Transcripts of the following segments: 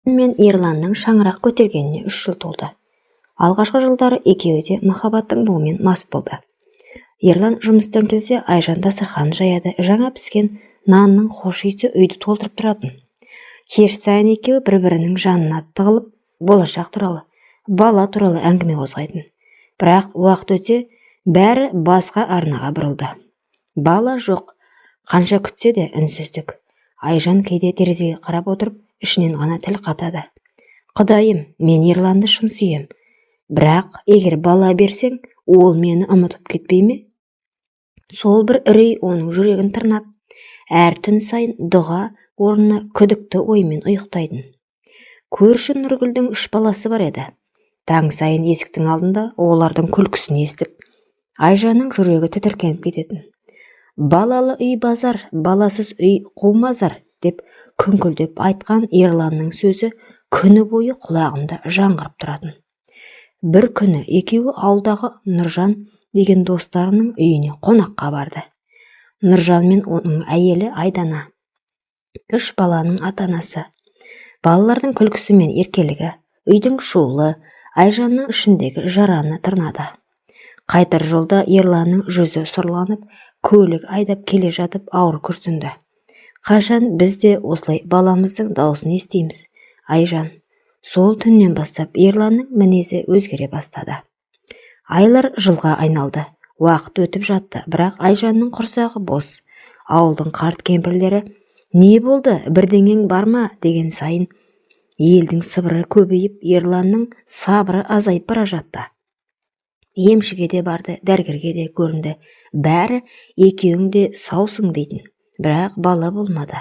мен Ерланның шаңырақ көтергеніне 3 жыл толды. Алғашқы жылдары екеуі де махаббаттың буымен мас болды. Ерлан жұмыстан келсе, Айжан дастархан жаяды, жаңа піскен нанның хош иісі үйді толтырып тұратын. Кеш сайын екеуі бір-бірінің жанына тығылып, болашақ туралы, бала туралы әңгіме қозғайтын. Бірақ уақыт өте, бәрі басқа арнаға бұрылды. Бала жоқ, қанша күтсе де үнсіздік. Айжан кейде терезеге қарап отырып, ішінен ғана тіл қатады. Құдайым, мен Ерланды шын сүйем. Бірақ егер бала берсең, ол мені ұмытып кетпей ме? Сол бір үрей оның жүрегін тырнап, әр түн сайын дұға орнына күдікті оймен ұйықтайтын. Көрші Нұргүлдің 3 баласы бар еді. Таң сайын есіктің алдында олардың күлкісін естіп, Айжанның жүрегі тітіркеніп кететін. Балалы үй базар, баласыз үй қумазар деп күңкілдеп айтқан Ерланның сөзі күні бойы құлағында жаңғырып тұратын. Бір күні екеуі ауылдағы Нұржан деген достарының үйіне қонаққа барды. Нұржан мен оның әйелі Айдана, 3 баланың ата-анасы. Балалардың күлкісі мен еркелігі, үйдің шулы, Айжанның ішіндегі жараны тырнады. Қайтар жолда Ерланның жүзі сұрланып, көлік айдап келе жатып ауыр күрсінді. Қашан біз де осылай баламыздың даусын естиміз, Айжан? Сол түннен бастап Ерланның мінезі өзгере бастады. Айлар жылға айналды. Уақыт өтіп жатты, бірақ Айжанның құрсағы бос. Ауылдың қарт кемпірлері «Не болды, бірдеңең бар ма?» деген сайын елдің сыбыры көбейіп, Ерланның сабыры азайып бара жатты. Емшіге де барды, дәрігерге де көрінді. Бәрі екеуің де саусың дейтін. Бірақ бала болмады.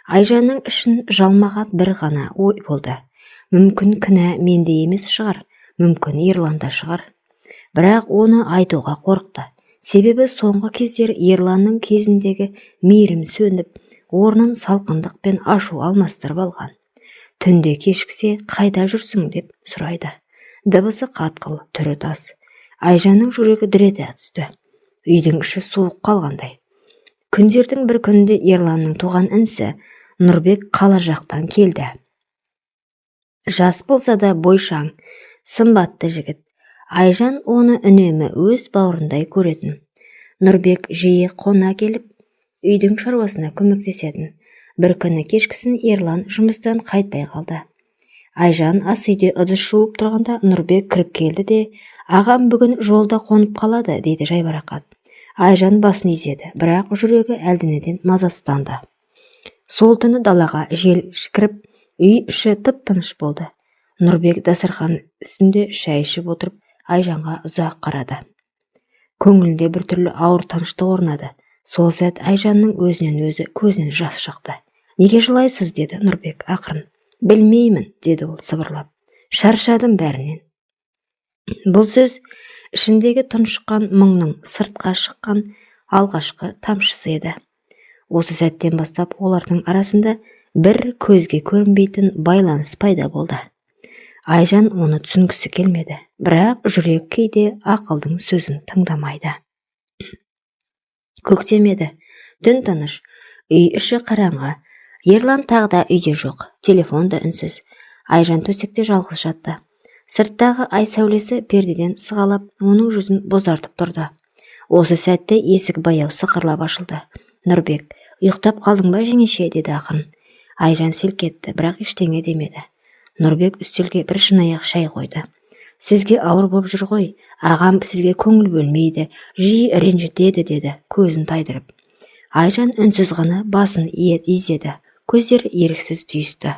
Айжанның ішін жалмаған бір ғана ой болды. Мүмкін күнә менде емес шығар, мүмкін Ерланда шығар. Бірақ оны айтуға қорықты. Себебі соңғы кездер Ерланның кезіндегі мейірім сөніп, орнын салқындық пен ашу алмастырып алған. Түнде кешіксе, қайда жүрсің деп сұрайды. Дыбысы қатқыл, түрі тас. Айжанның жүрегі дірете түсті. Үйдің іші суық қалғандай. Күндердің бір күнінде Ерланның туған інісі Нұрбек қала жақтан келді. Жас болса да бойшаң, сымбатты жігіт. Айжан оны үнемі өз бауырындай көретін. Нұрбек жиі қона келіп, үйдің шаруасына көмектесетін. Бір күні кешкісін Ерлан жұмыстан қайтпай қалды. Айжан ас үйде ыдыс жуып тұрғанда Нұрбек кіріп келді де, «Ағам бүгін жолда қонып қалады» дейді жайбарақат. Айжан басын изеді, бірақ жүрегі әлденеден мазасызданды. Сол түні далаға жел кіріп, үй іші тып-тыныш болды. Нұрбек дастархан үстінде шай ішіп отырып, Айжанға ұзақ қарады. Көңілінде біртүрлі ауыр тыныштық орнады. Сол сәт Айжанның өзінен өзі көзінен жас шықты. «Неге жылайсыз?» деді Нұрбек ақырын. «Білмеймін» деді ол сыбырлап. «Шаршадым бәрінен». Бұл сөз ішіндегі тұншыққан мұңның сыртқа шыққан алғашқы тамшысы еді. Осы сәттен бастап олардың арасында бір көзге көрінбейтін байланыс пайда болды. Айжан оны түсінгісі келмеді, бірақ жүрек кейде ақылдың сөзін тыңдамайды. Көктем еді, түн тыныш, үй іші қараңғы. Ерлан тағы да үйде жоқ, телефон да үнсіз. Айжан төсекте жалғыз жатты. Сырттағы ай сәулесі пердеден сығалап, оның жүзін бозартып тұрды. Осы сәтте есік баяу сықырлап ашылды. «Нұрбек, ұйықтап қалдың ба жеңеше?» деді ақырын. Айжан селк етті, бірақ ештеңе демеді. Нұрбек үстелге бір шынаяқ шай қойды. «Сізге ауыр болып жүр ғой, ағам сізге көңіл бөлмейді, жиі ренжітеді» деді, көзін тайдырып. Айжан үнсіз ғана басын изеді, көздері еріксіз түйісті.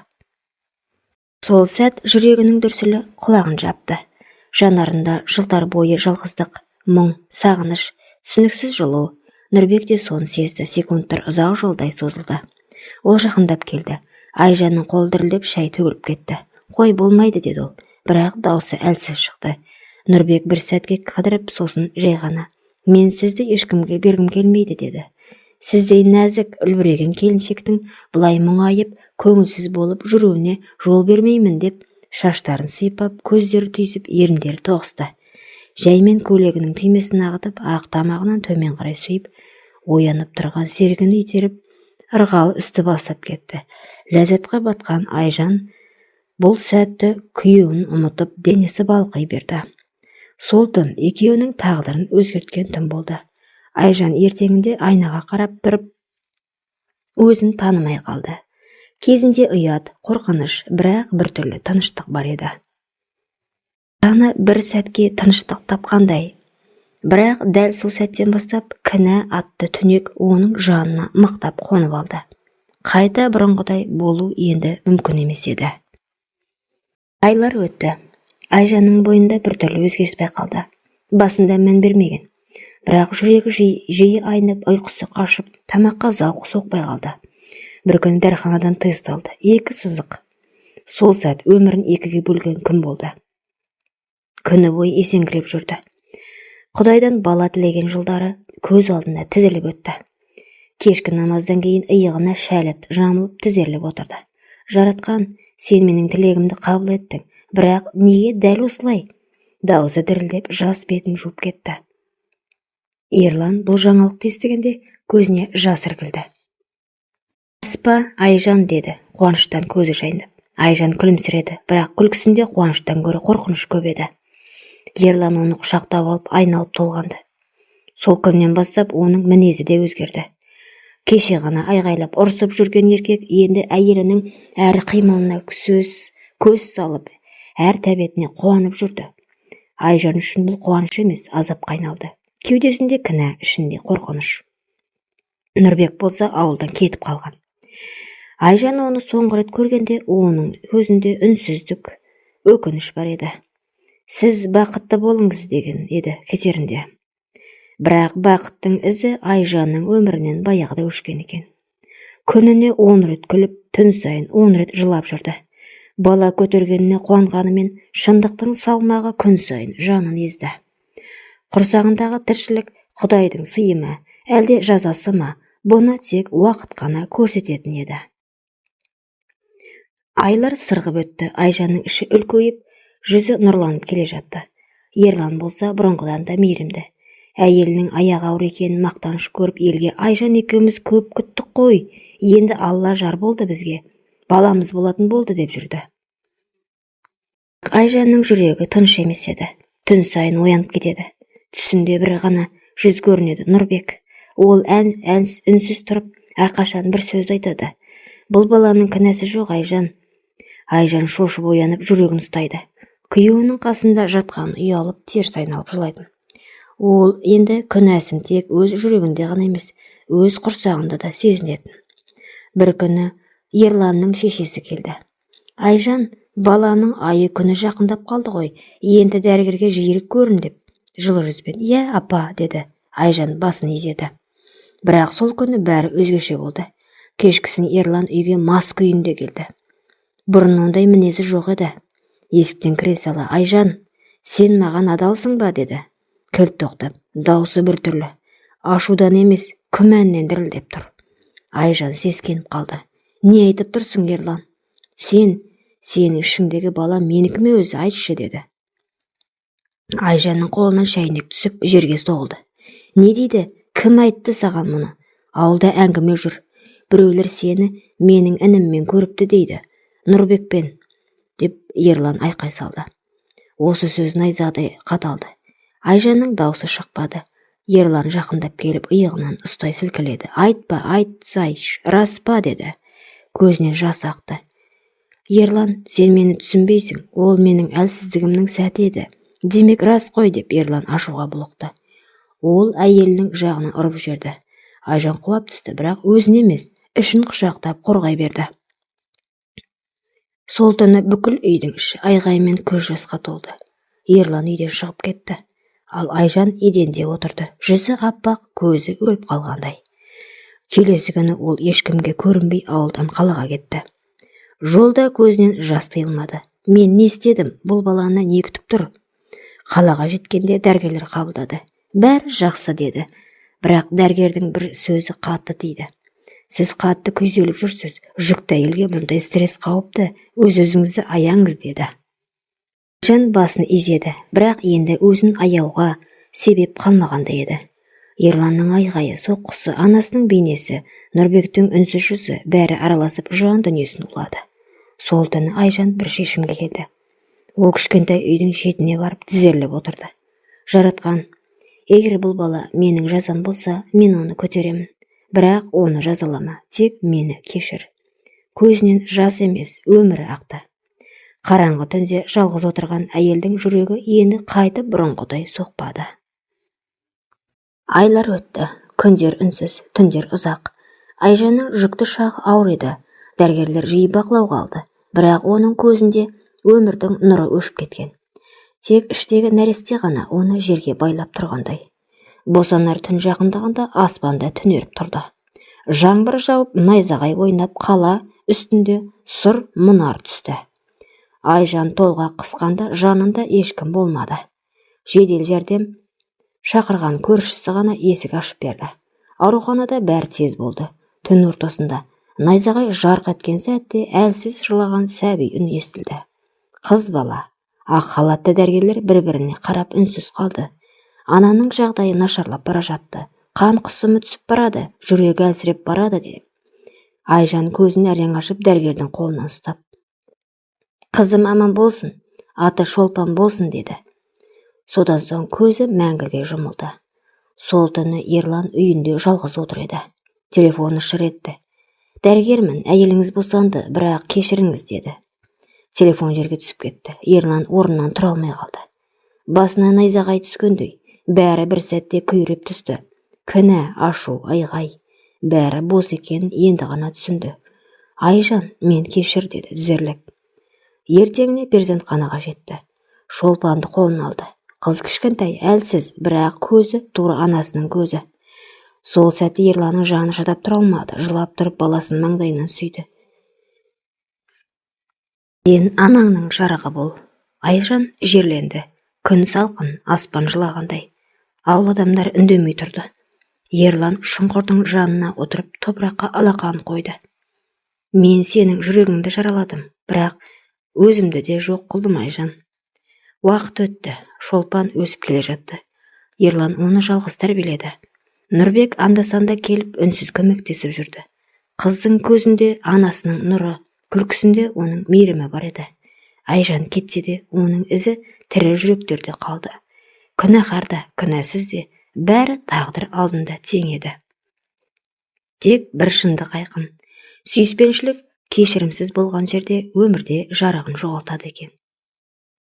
Сол сәт жүрегінің дүрсілі құлағын жапты. Жанарында жылдар бойы жалғыздық, мұң, сағыныш, түсініксіз жылу. Нұрбек те соны сезді, секундтар ұзақ жолдай созылды. Ол жақындап келді. Айжанның қолы дірілдеп шай төгіліп кетті. «Қой, болмайды» деді ол, бірақ даусы әлсіз шықты. Нұрбек бір сәтке қыдырып, сосын жай ғана: «Мен сізді ешкімге бергім келмейді» деді. «Сіздей нәзік, үлбіреген келіншектің бұлай мұңайып, көңілсіз болып жүруіне жол бермеймін» деп шаштарын сыйпап, көздері түйісіп, еріндері тоғысты. Жаймен көйлегінің түймесін ағытып, ақ тамағынан төмен қарай сүйіп, оянып тұрған серігін итеріп, ырғалы істі бастап кетті. Ләззатқа батқан Айжан Бұл сәтті күйеуін ұмытып денесі балқи берді. Сол түн екеуінің тағдырын өзгерткен түн болды. Айжан ертеңінде айнаға қарап тұрып, өзін танымай қалды. Кезінде ұят, қорқыныш, бірақ біртүрлі тыныштық бар еді. Жаны бір сәтке тыныштық тапқандай. Бірақ дәл сол сәттен бастап кінә атты түнек оның жанына мықтап қонып алды. Қайта бұрынғыдай болу енді мүмкін емес еді. Айлар өтті. Айжанның бойында біртүрлі өзгеріс байқалды. Басында мән бермеген. Бірақ жүрегі жиі айнып, ұйқысы қашып, тамаққа зауқы соқпай қалды. Бір күні дәріханадан тест алды. 2 сызық. Сол сәт өмірін екіге бөлген күн болды. Күні бойы есеңгіреп жүрді. Құдайдан бала тілеген жылдары көз алдында тізіліп өтті. Кешкі намаздан кейін иығына шәліт жамылып тізерліп отырды. Жаратқан, сен менің тілегімді қабыл еттің, бірақ неге дәл осылай? Дауысы дірілдеп, жас бетін жуып кетті. Ерлан бұл жаңалықты естігенде көзіне жас іркілді. «Аспа, Айжан», деді, қуаныштан көзі жайнап. Айжан күлімсіреді, бірақ күлкісінде қуаныштан гөрі қорқыныш көп еді. Ерлан оны құшақтап алып, айналып толғанды. Сол күннен бастап оның мінезі де өзгерді. Кеше ғана айғайлап ұрсып жүрген еркек енді әйелінің әр қимылына көз салып, әр тәбетіне қуанып жүрді. Айжан үшін бұл қуаныш емес, азапқа айналды. Кеудесінде кінә, ішінде қорқыныш. Нұрбек болса ауылдан кетіп қалған. Айжан оны соңғы рет көргенде оның көзінде үнсіздік, өкініш бар еді. «Сіз бақытты болыңыз» деген еді кетерінде. Бірақ бақыттың ізі Айжанның өмірінен баяғыда өшкен екен. Күніне 10 рет күліп, түн сайын 10 рет жылап жүрді. Бала көтергеніне қуанғанымен шындықтың салмағы күн сайын жанын езді. Құрсағындағы тіршілік Құдайдың сыйы ма, әлде жазасы ма, бұны тек уақыт қана көрсететін еді. Айлар сырғып өтті. Айжанның іші үлкейіп, жүзі нұрланып келе жатты. Ерлан болса бұрынғыдан да мейірімді. Әйелінің аяғы ауыр екенін мақтаныш көріп, елге «Айжан екеуміз көп күттік қой, енді Алла жар болды бізге, баламыз болатын болды» деп жүрді. Айжанның жүрегі тыныш емес еді. Түн сайын оянып кетеді. Түсінде бір ғана жүз көрінеді, Нұрбек. Ол үнсіз тұрып, әрқашан бір сөз айтады. «Бұл баланың кінәсі жоқ, Айжан». Айжан шошып оянып, жүрегін ұстайды. Күйеуінің қасында жатқан ұялып, теріс айналып жылайтын. Ол енді күнәсін тек өз жүрегінде ғана емес, өз құрсағында да сезінетін. Бір күні Ерланның шешесі келді. «Айжан, баланың айы күні жақындап қалды ғой, енді дәрігерге жиірек көрін» деп, жылы жүзбен. «Иә, апа», деді. Айжан басын изеді. Бірақ сол күні бәрі өзгеше болды. Кешкісін Ерлан үйге мас күйінде келді. Бұрын ондай мінезі жоқ еді. Есіктен кіре сала «Айжан, сен маған адалсың ба?» деді. Кілт тоқтап, даусы біртүрлі. Ашудан емес, күмәннен дірілдеп тұр. Айжан сескеніп қалды. «Не айтып тұрсың, Ерлан? Сенің ішіңдегі бала менікі ме өзі, айтшы» деді. Айжанның қолынан шәйнек түсіп, жерге соғылды. «Не дейді? Кім айтты саған мұны? Ауылда әңгіме жүр. Біреулер сені менің ініммен көріпті дейді. Нұрбекпен» деп Ерлан айқай салды. Осы сөз найзадай қаталды. Айжанның даусы шықпады. Ерлан жақындап келіп, иығынан ұстай сілкіледі. «Айтпа, айтсайш, рас па?» деді. Көзінен жас ақты. «Ерлан, сен мені түсінбейсің, ол менің әлсіздігімнің сәті еді. Демек рас қой» деп Ерлан ашуға бұлықты. Ол әйелінің жағынан ұрып жерді. Айжан құлап түсті, бірақ өзін емес, ішін құшақтап қорғай берді. Сол түні бүкіл үйдің іші айғаймен көз жасқа толды. Ерлан үйден шығып кетті. Ал Айжан еденде отырды. Жүзі аппақ, көзі өліп қалғандай. Келесі күні ол ешкімге көрінбей ауылдан қалаға кетті. Жолда көзінен жас тыйылмады. «Мен не істедім? Бұл баланы не күтіп тұр?» Қалаға жеткенде дәрігерлер қабылдады. «Бәрі жақсы» деді. Бірақ дәрігердің бір сөзі қатты тиді. «Сіз қатты күйзеліп жүрсіз. Жүкті әйелге бұндай стресс қауіпті. Өз-өзіңізді аяңыз» деді. Айжан басын изеді, бірақ енді өзін аяуға себеп қалмағандай еді. Ерланның айғайы, соққысы, анасының бейнесі, Нұрбектің үнсіз жүзі бәрі араласып жан дүниесін улады. Сол түні Айжан бір шешімге келді. Ол кішкентай үйдің шетіне барып тізерлеп отырды. Жаратқан, егер бұл бала менің жазам болса, мен оны көтеремін. Бірақ оны жазалама, тек мені кешір. Көзінен жас емес, өмірі ақты. Қараңғы түнде жалғыз отырған әйелдің жүрегі енді қайтып бұрынғыдай соқпады. Айлар өтті, күндер үнсіз, түндер ұзақ. Айжанның жүкті шағы ауыр еді. Дәрігерлер жиі бақылауға алды, бірақ оның көзінде өмірдің нұры өшіп кеткен. Тек іштегі нәресте ғана оны жерге байлап тұрғандай. Босанар түн жақындағанда аспанда түнеріп тұрды. Жаңбыр жауып, найзағай ойнап, қала үстінде сұр мұнар түсті. Айжан толға қысқанда жанында ешкім болмады. Жедел жәрдем шақырған көршісі ғана есік ашып берді. Ауруханада бәрі тез болды. Түн ортасында найзағай жарқ еткен сәтте әлсіз жылаған сәби үн естілді. Қыз бала. Ақ халатты дәрігерлер бір-біріне қарап үнсіз қалды. Ананың жағдайы нашарлап бара жатты. Қан қысымы түсіп барады, жүрегі әлсіреп барады деп. Айжан көзін әрең ашып дәрігердің қолынан ұстап, «Қызым аман болсын, аты Шолпан болсын» деді. Содан соң көзі мәңгіге жұмылды. Сол түні Ерлан үйінде жалғыз отыр еді. Телефоны шыр етті. «Дәрігермін, әйеліңіз босанды, бірақ кешіріңіз» деді. Телефон жерге түсіп кетті. Ерлан орнынан тұра алмай қалды. Басына найзағай түскендей, бәрі бір сәтте күйреп түсті. Кінә, ашу, айғай, бәрі бос екен, енді ғана түсінді. «Айжан, мен кешір» деді тізерлеп. Ертеңіне перзентханаға жетті. Шолпанды қолын алды. Қыз кішкентай, әлсіз, бірақ көзі тура анасының көзі. Сол сәтте Ерланның жаны шыдап тұра алмады, жылап тұрып баласын маңдайынан сүйді. «Сен анаңның жарығы бол». Айжан жерленді. Күн салқын, аспан жылағандай. Ауыл адамдар үндемей тұрды. Ерлан шұңқырдың жанына отырып топыраққа алақанын қойды. «Мен сенің жүрегіңді жараладым, бірақ өзімді де жоқ қылдым, Айжан». Уақыт өтті. Шолпан өсіп келе жатты. Ерлан оны жалғыз тәрбиеледі. Нұрбек анда-санда келіп үнсіз көмектесіп жүрді. Қыздың көзінде анасының нұры, күлкісінде оның мейірімі бар еді. Айжан кетсе де оның ізі тірі жүректерде қалды. Күнәһар да, күнәсіз де, бәрі тағдыр алдында тең еді. Тек бір шындық айқын. Сүйіспеншілік кешірімсіз болған жерде өмірде жарығын жоғалтады екен.